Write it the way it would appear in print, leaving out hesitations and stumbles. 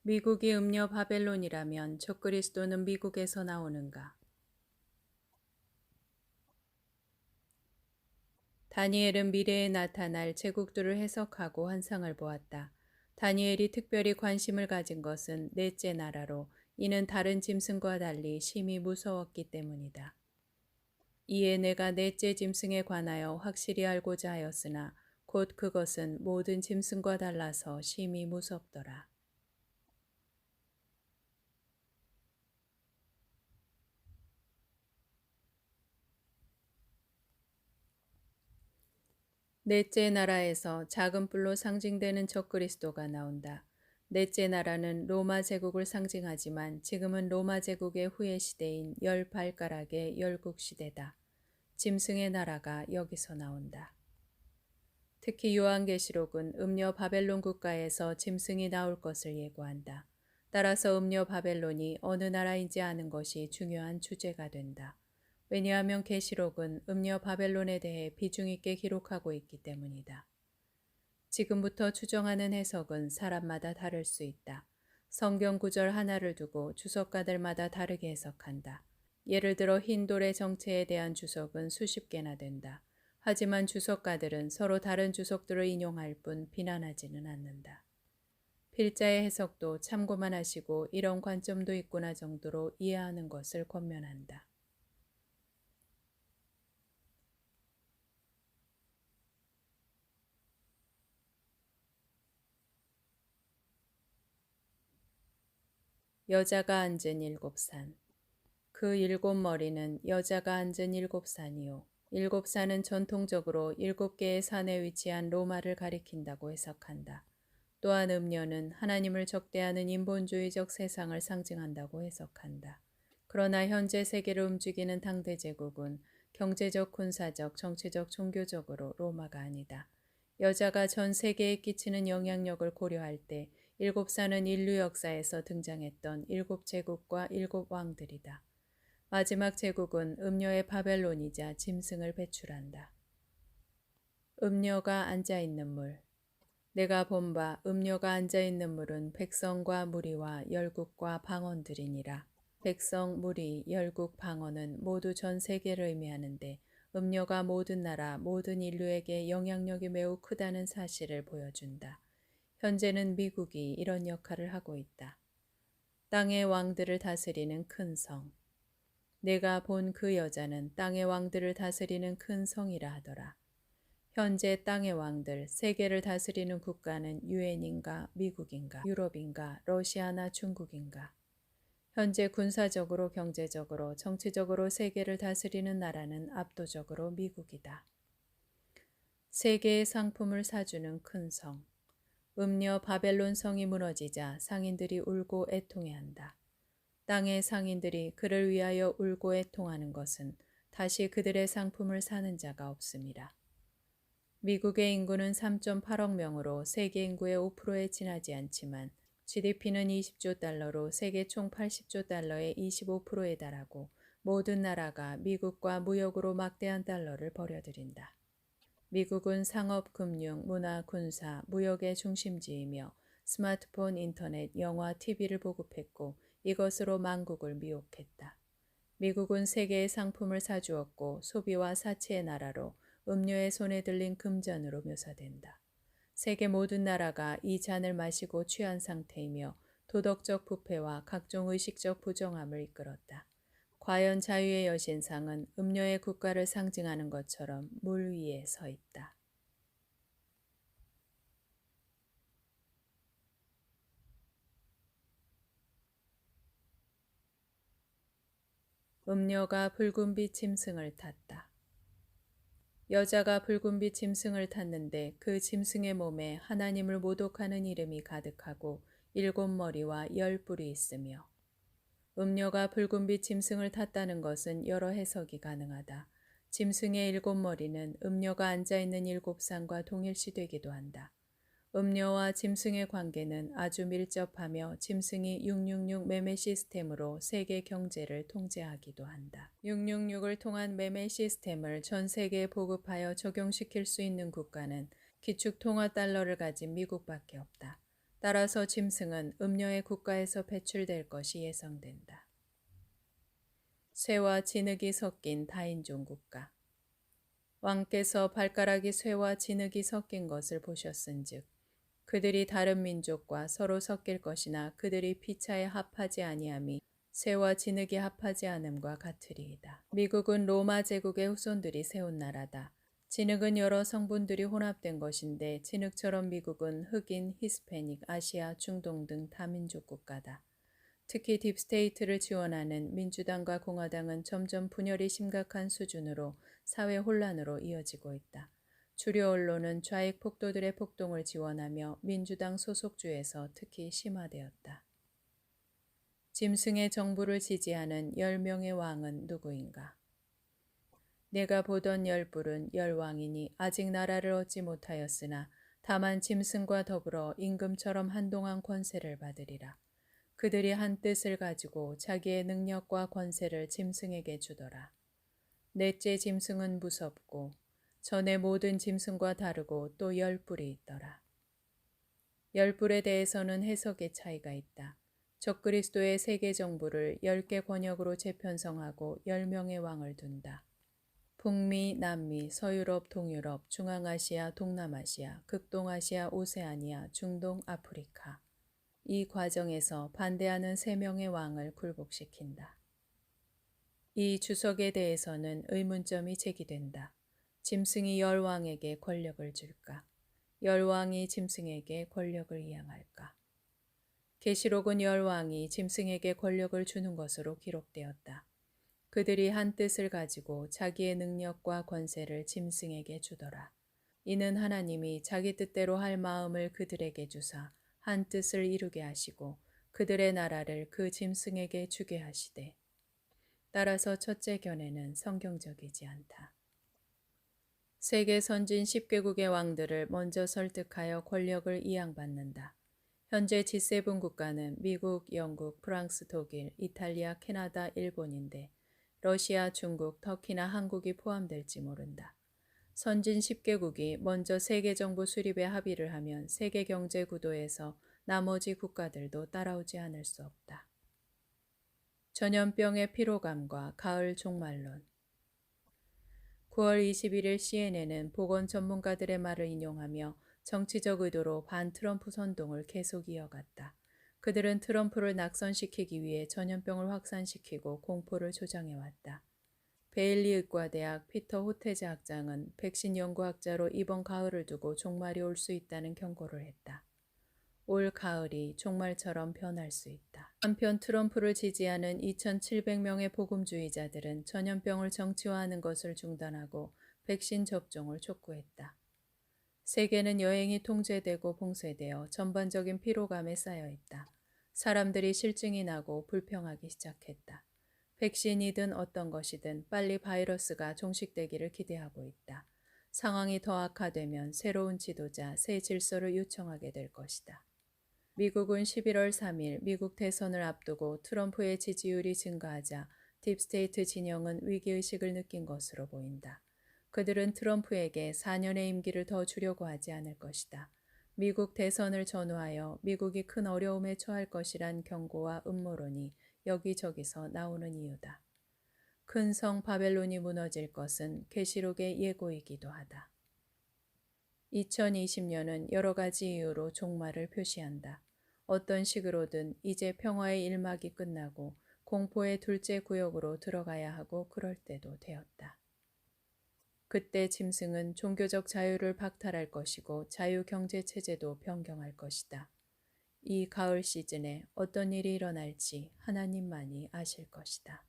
미국이 음녀 바벨론이라면 적그리스도는 미국에서 나오는가? 다니엘은 미래에 나타날 제국들을 해석하고 환상을 보았다. 다니엘이 특별히 관심을 가진 것은 넷째 나라로 이는 다른 짐승과 달리 심히 무서웠기 때문이다. 이에 내가 넷째 짐승에 관하여 확실히 알고자 하였으나 곧 그것은 모든 짐승과 달라서 심히 무섭더라. 넷째 나라에서 작은 뿔로 상징되는 적그리스도가 나온다. 넷째 나라는 로마 제국을 상징하지만 지금은 로마 제국의 후예 시대인 열 발가락의 열국 시대다. 짐승의 나라가 여기서 나온다. 특히 요한계시록은 음녀 바벨론 국가에서 짐승이 나올 것을 예고한다. 따라서 음녀 바벨론이 어느 나라인지 아는 것이 중요한 주제가 된다. 왜냐하면 계시록은 음녀 바벨론에 대해 비중 있게 기록하고 있기 때문이다. 지금부터 추정하는 해석은 사람마다 다를 수 있다. 성경 구절 하나를 두고 주석가들마다 다르게 해석한다. 예를 들어 흰 돌의 정체에 대한 주석은 수십 개나 된다. 하지만 주석가들은 서로 다른 주석들을 인용할 뿐 비난하지는 않는다. 필자의 해석도 참고만 하시고 이런 관점도 있구나 정도로 이해하는 것을 권면한다. 여자가 앉은 일곱 산. 그 일곱 머리는 여자가 앉은 일곱 산이요. 일곱 산은 전통적으로 일곱 개의 산에 위치한 로마를 가리킨다고 해석한다. 또한 음녀는 하나님을 적대하는 인본주의적 세상을 상징한다고 해석한다. 그러나 현재 세계를 움직이는 당대 제국은 경제적, 군사적, 정치적, 종교적으로 로마가 아니다. 여자가 전 세계에 끼치는 영향력을 고려할 때 일곱 산은 인류 역사에서 등장했던 일곱 제국과 일곱 왕들이다. 마지막 제국은 음녀의 바벨론이자 짐승을 배출한다. 음녀가 앉아있는 물. 내가 본 바 음녀가 앉아있는 물은 백성과 무리와 열국과 방언들이니라. 백성, 무리, 열국, 방언은 모두 전 세계를 의미하는데 음녀가 모든 나라, 모든 인류에게 영향력이 매우 크다는 사실을 보여준다. 현재는 미국이 이런 역할을 하고 있다. 땅의 왕들을 다스리는 큰 성. 내가 본 그 여자는 땅의 왕들을 다스리는 큰 성이라 하더라. 현재 땅의 왕들, 세계를 다스리는 국가는 유엔인가, 미국인가, 유럽인가, 러시아나 중국인가. 현재 군사적으로, 경제적으로, 정치적으로 세계를 다스리는 나라는 압도적으로 미국이다. 세계의 상품을 사주는 큰 성. 음녀 바벨론 성이 무너지자 상인들이 울고 애통해한다. 땅의 상인들이 그를 위하여 울고 애통하는 것은 다시 그들의 상품을 사는 자가 없음이라. 미국의 인구는 3.8억 명으로 세계 인구의 5%에 지나지 않지만 GDP는 20조 달러로 세계 총 80조 달러의 25%에 달하고 모든 나라가 미국과 무역으로 막대한 달러를 벌여들인다. 미국은 상업, 금융, 문화, 군사, 무역의 중심지이며 스마트폰, 인터넷, 영화, TV를 보급했고 이것으로 만국을 미혹했다. 미국은 세계의 상품을 사주었고 소비와 사치의 나라로 음료의 손에 들린 금잔으로 묘사된다. 세계 모든 나라가 이 잔을 마시고 취한 상태이며 도덕적 부패와 각종 의식적 부정함을 이끌었다. 과연 자유의 여신상은 음료의 국가를 상징하는 것처럼 물 위에 서 있다. 음녀가 붉은빛 짐승을 탔다. 여자가 붉은빛 짐승을 탔는데 그 짐승의 몸에 하나님을 모독하는 이름이 가득하고 일곱 머리와 열 뿔이 있으며 음녀가 붉은빛 짐승을 탔다는 것은 여러 해석이 가능하다. 짐승의 일곱 머리는 음녀가 앉아있는 일곱 산과 동일시되기도 한다. 음녀와 짐승의 관계는 아주 밀접하며 짐승이 666 매매 시스템으로 세계 경제를 통제하기도 한다. 666을 통한 매매 시스템을 전 세계에 보급하여 적용시킬 수 있는 국가는 기축 통화 달러를 가진 미국밖에 없다. 따라서 짐승은 음녀의 국가에서 배출될 것이 예상된다. 쇠와 진흙이 섞인 다인종 국가. 왕께서 발가락이 쇠와 진흙이 섞인 것을 보셨은즉 그들이 다른 민족과 서로 섞일 것이나 그들이 피차에 합하지 아니함이 쇠와 진흙이 합하지 않음과 같으리이다. 미국은 로마 제국의 후손들이 세운 나라다. 진흙은 여러 성분들이 혼합된 것인데 진흙처럼 미국은 흑인, 히스패닉, 아시아, 중동 등 다민족 국가다. 특히 딥스테이트를 지원하는 민주당과 공화당은 점점 분열이 심각한 수준으로 사회 혼란으로 이어지고 있다. 주류 언론은 좌익 폭도들의 폭동을 지원하며 민주당 소속주에서 특히 심화되었다. 짐승의 정부를 지지하는 10명의 왕은 누구인가? 내가 보던 10뿔은 10왕이니 아직 나라를 얻지 못하였으나 다만 짐승과 더불어 임금처럼 한동안 권세를 받으리라. 그들이 한 뜻을 가지고 자기의 능력과 권세를 짐승에게 주더라. 넷째 짐승은 무섭고 전의 모든 짐승과 다르고 또 10뿔이 있더라. 10뿔에 대해서는 해석의 차이가 있다. 적그리스도의 세계 정부를 10개 권역으로 재편성하고 10명의 왕을 둔다. 북미, 남미, 서유럽, 동유럽, 중앙아시아, 동남아시아, 극동아시아, 오세아니아, 중동, 아프리카. 이 과정에서 반대하는 3명의 왕을 굴복시킨다. 이 주석에 대해서는 의문점이 제기된다. 짐승이 10왕에게 권력을 줄까? 10왕이 짐승에게 권력을 이양할까? 계시록은 10왕이 짐승에게 권력을 주는 것으로 기록되었다. 그들이 한 뜻을 가지고 자기의 능력과 권세를 짐승에게 주더라. 이는 하나님이 자기 뜻대로 할 마음을 그들에게 주사 한 뜻을 이루게 하시고 그들의 나라를 그 짐승에게 주게 하시되. 따라서 첫째 견해는 성경적이지 않다. 세계 선진 10개국의 왕들을 먼저 설득하여 권력을 이양받는다. 현재 G7 국가는 미국, 영국, 프랑스, 독일, 이탈리아, 캐나다, 일본인데 러시아, 중국, 터키나 한국이 포함될지 모른다. 선진 10개국이 먼저 세계정부 수립에 합의를 하면 세계 경제 구도에서 나머지 국가들도 따라오지 않을 수 없다. 전염병의 피로감과 가을 종말론. 9월 21일 CNN은 보건 전문가들의 말을 인용하며 정치적 의도로 반트럼프 선동을 계속 이어갔다. 그들은 트럼프를 낙선시키기 위해 전염병을 확산시키고 공포를 조장해왔다. 베일리 의과대학 피터 호테즈 학장은 백신 연구학자로 이번 가을을 두고 종말이 올 수 있다는 경고를 했다. 올 가을이 종말처럼 변할 수 있다. 한편 트럼프를 지지하는 2,700명의 복음주의자들은 전염병을 정치화하는 것을 중단하고 백신 접종을 촉구했다. 세계는 여행이 통제되고 봉쇄되어 전반적인 피로감에 쌓여 있다. 사람들이 실증이 나고 불평하기 시작했다. 백신이든 어떤 것이든 빨리 바이러스가 종식되기를 기대하고 있다. 상황이 더 악화되면 새로운 지도자, 새 질서를 요청하게 될 것이다. 미국은 11월 3일 미국 대선을 앞두고 트럼프의 지지율이 증가하자 딥스테이트 진영은 위기의식을 느낀 것으로 보인다. 그들은 트럼프에게 4년의 임기를 더 주려고 하지 않을 것이다. 미국 대선을 전후하여 미국이 큰 어려움에 처할 것이란 경고와 음모론이 여기저기서 나오는 이유다. 큰 성 바벨론이 무너질 것은 계시록의 예고이기도 하다. 2020년은 여러 가지 이유로 종말을 표시한다. 어떤 식으로든 이제 평화의 일막이 끝나고 공포의 둘째 구역으로 들어가야 하고 그럴 때도 되었다. 그때 짐승은 종교적 자유를 박탈할 것이고 자유경제체제도 변경할 것이다. 이 가을 시즌에 어떤 일이 일어날지 하나님만이 아실 것이다.